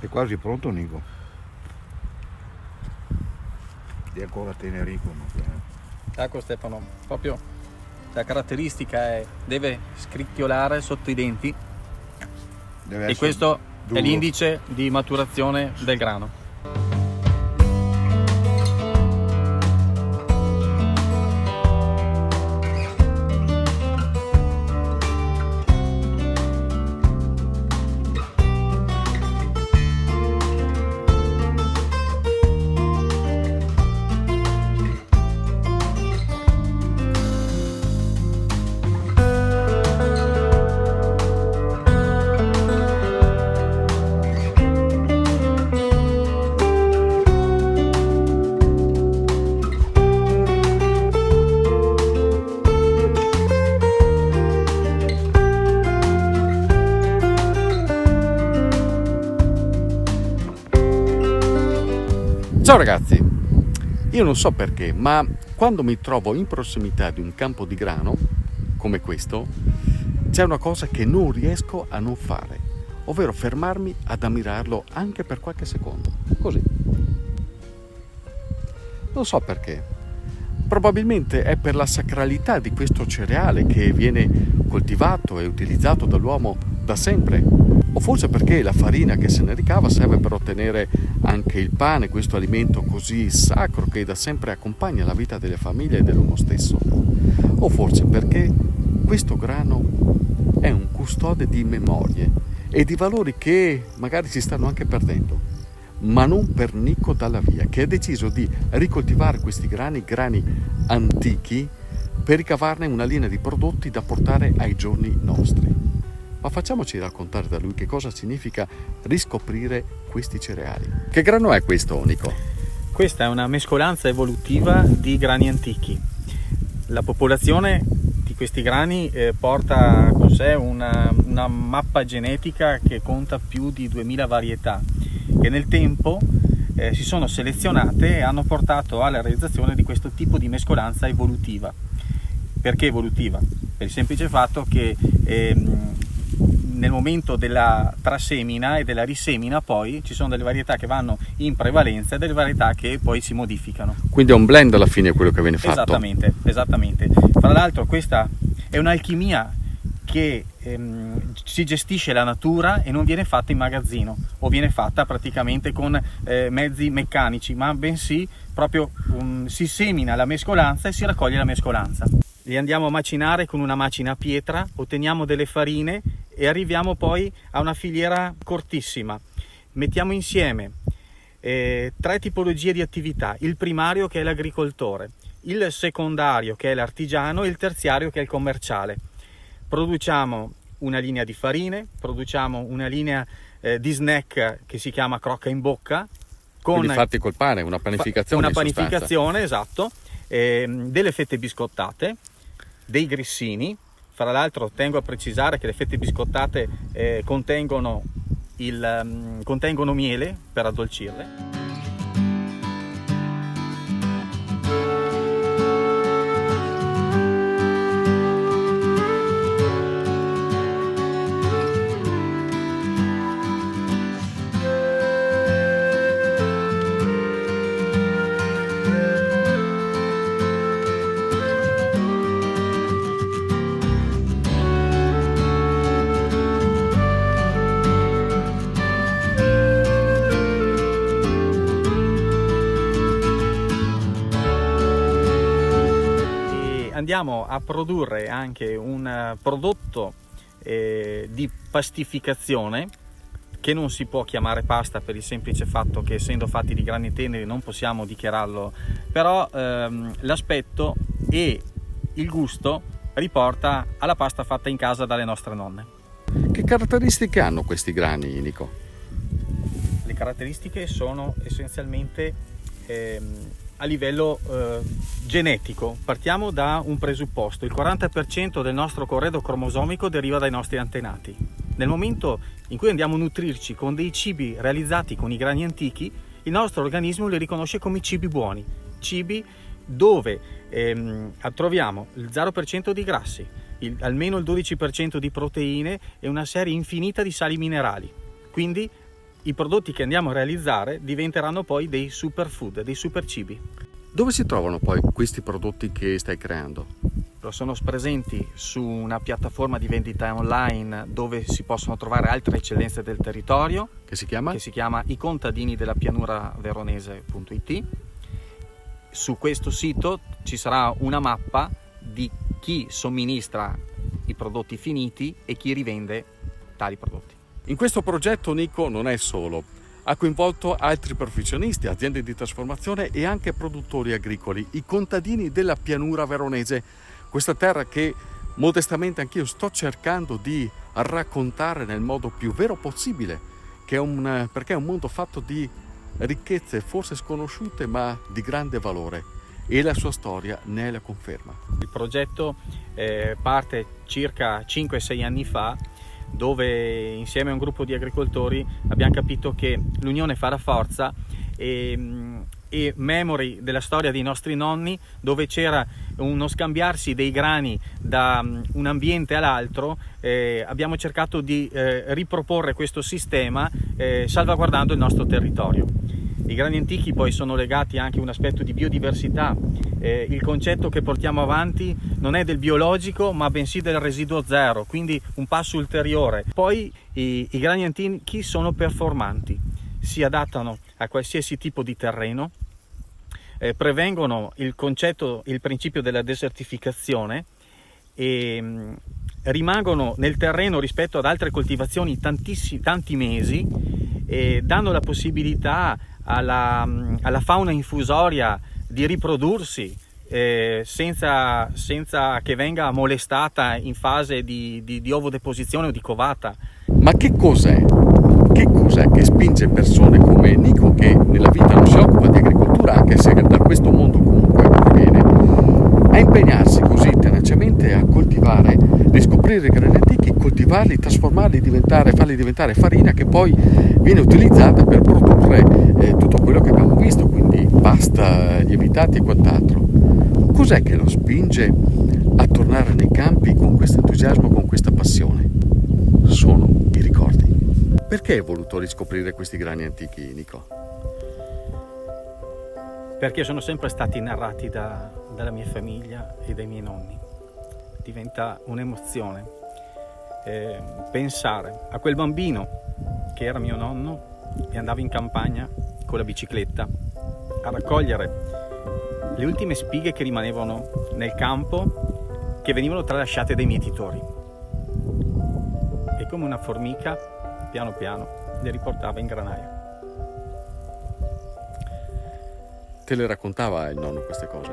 È quasi pronto, Nico. È ancora tenerico. Ecco Stefano, proprio la caratteristica è deve scricchiolare sotto i denti e questo duro. è l'indice di maturazione del grano. Ciao ragazzi, io non so perché, ma quando mi trovo in prossimità di un campo di grano, come questo, c'è una cosa che non riesco a non fare, ovvero fermarmi ad ammirarlo anche per qualche secondo, così. Non so perché, probabilmente è per la sacralità di questo cereale che viene coltivato e utilizzato dall'uomo da sempre, o forse perché la farina che se ne ricava serve per ottenere anche il pane, questo alimento così sacro che da sempre accompagna la vita delle famiglie e dell'uomo stesso, o forse perché questo grano è un custode di memorie e di valori che magari si stanno anche perdendo, ma non per Nico Dalla Via, che ha deciso di ricoltivare questi grani antichi, per ricavarne una linea di prodotti da portare ai giorni nostri. Ma facciamoci raccontare da lui che cosa significa riscoprire questi cereali. Che grano è questo, Nico? Questa è una mescolanza evolutiva di grani antichi. La popolazione di questi grani porta con sé una mappa genetica che conta più di 2000 varietà che nel tempo si sono selezionate e hanno portato alla realizzazione di questo tipo di mescolanza evolutiva. Perché evolutiva? Per il semplice fatto che nel momento della trasemina e della risemina poi ci sono delle varietà che vanno in prevalenza e delle varietà che poi si modificano. Quindi è un blend alla fine quello che viene fatto. Esattamente. Tra l'altro questa è un'alchimia che si gestisce la natura e non viene fatta in magazzino o viene fatta praticamente con mezzi meccanici, ma bensì proprio si semina la mescolanza e si raccoglie la mescolanza. Li andiamo a macinare con una macina a pietra, otteniamo delle farine e arriviamo poi a una filiera cortissima. Mettiamo insieme 3 tipologie di attività: il primario che è l'agricoltore, il secondario che è l'artigiano e il terziario che è il commerciale. Produciamo una linea di farine, produciamo una linea di snack che si chiama crocca in bocca, quindi fatti col pane, una panificazione. Una panificazione, esatto, delle fette biscottate, dei grissini. Fra l'altro tengo a precisare che le fette biscottate contengono miele per addolcirle. Andiamo a produrre anche un prodotto di pastificazione che non si può chiamare pasta per il semplice fatto che, essendo fatti di grani teneri, non possiamo dichiararlo, però l'aspetto e il gusto riporta alla pasta fatta in casa dalle nostre nonne. Che caratteristiche hanno questi grani, Nico? Le caratteristiche sono essenzialmente a livello genetico. Partiamo da un presupposto: il 40% del nostro corredo cromosomico deriva dai nostri antenati. Nel momento in cui andiamo a nutrirci con dei cibi realizzati con i grani antichi, il nostro organismo li riconosce come cibi buoni, cibi dove troviamo il 0% di grassi, almeno il 12% di proteine e una serie infinita di sali minerali. Quindi i prodotti che andiamo a realizzare diventeranno poi dei superfood, dei super cibi. Dove si trovano poi questi prodotti che stai creando? Sono presenti su una piattaforma di vendita online dove si possono trovare altre eccellenze del territorio, Che si chiama? che si chiama icontadinidellapianuraveronese.it. Su questo sito ci sarà una mappa di chi somministra i prodotti finiti e chi rivende tali prodotti. In questo progetto Nico non è solo, ha coinvolto altri professionisti, aziende di trasformazione e anche produttori agricoli, i contadini della pianura veronese, questa terra che modestamente anch'io sto cercando di raccontare nel modo più vero possibile, perché è un mondo fatto di ricchezze forse sconosciute ma di grande valore, e la sua storia ne è la conferma. Il progetto parte circa 5-6 anni fa, dove insieme a un gruppo di agricoltori abbiamo capito che l'unione fa la forza, e memori della storia dei nostri nonni, dove c'era uno scambiarsi dei grani da un ambiente all'altro, abbiamo cercato di riproporre questo sistema salvaguardando il nostro territorio. I grani antichi poi sono legati anche a un aspetto di biodiversità. Il concetto che portiamo avanti non è del biologico ma bensì del residuo zero, quindi un passo ulteriore. Poi i grani antichi sono performanti, si adattano a qualsiasi tipo di terreno, prevengono il principio della desertificazione e rimangono nel terreno rispetto ad altre coltivazioni tanti mesi, e danno la possibilità alla fauna infusoria di riprodursi senza che venga molestata in fase di ovodeposizione o di covata. Ma che cos'è? Che cos'è che spinge persone come Nico, che nella vita non si occupa di agricoltura, anche se da questo mondo comunque proviene, a impegnarsi così tenacemente a coltivare, riscoprire i grani antichi, coltivarli, trasformarli, farli diventare farina che poi viene utilizzata per produrre tutto quello che abbiamo visto, quindi pasta, lievitati e quant'altro. Cos'è che lo spinge a tornare nei campi con questo entusiasmo, con questa passione? Sono i ricordi. Perché hai voluto riscoprire questi grani antichi, Nico? Perché sono sempre stati narrati dalla mia famiglia e dai miei nonni. Diventa un'emozione pensare a quel bambino che era mio nonno e andava in campagna con la bicicletta a raccogliere le ultime spighe che rimanevano nel campo, che venivano tralasciate dai mietitori, e come una formica piano piano le riportava in granaio. Te le raccontava il nonno queste cose?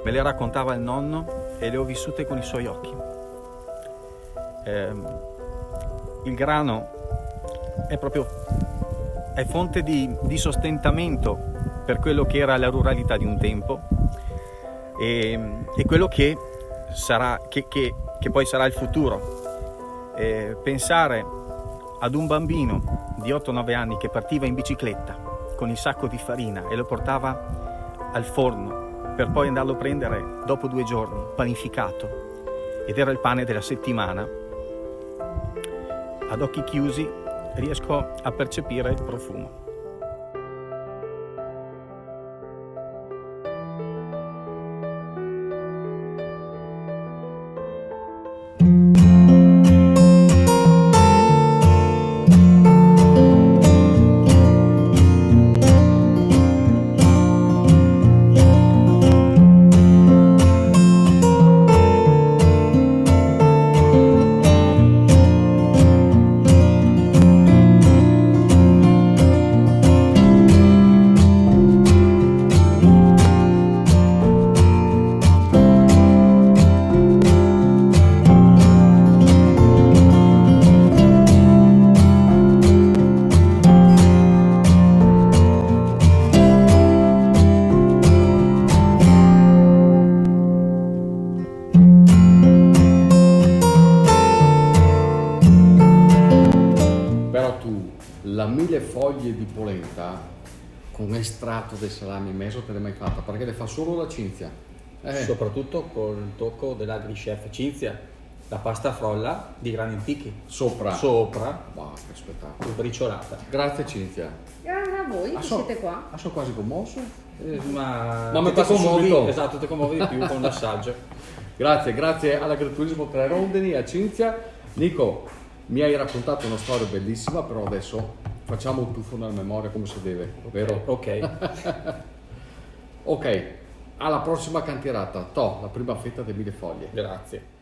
Me le raccontava il nonno e le ho vissute con i suoi occhi. Il grano è fonte di sostentamento per quello che era la ruralità di un tempo, e quello che poi sarà il futuro. Pensare ad un bambino di 8-9 anni che partiva in bicicletta con il sacco di farina e lo portava al forno per poi andarlo a prendere dopo 2 giorni panificato, ed era il pane della settimana, ad occhi chiusi riesco a percepire il profumo. La 1000 foglie di polenta con estratto del salame meso te l'hai mai fatta? Perché le fa solo la Cinzia. Soprattutto con il tocco dell'agrichef Cinzia, la pasta frolla di grani antichi. Sopra. Sopra, che spettacolo. briciolata. Grazie Cinzia. Grazie a voi che siete qua. Sono quasi commosso. Ma mi ti passa commuovi, subito. esatto, ti commuovi di più con l'assaggio. Grazie all'agriturismo Tre Rondini, a Cinzia. Nico, mi hai raccontato una storia bellissima, però adesso facciamo un tuffo nella memoria come si deve, vero? Ok. Ok, alla prossima cantierata. La prima fetta delle 1000 foglie. Grazie.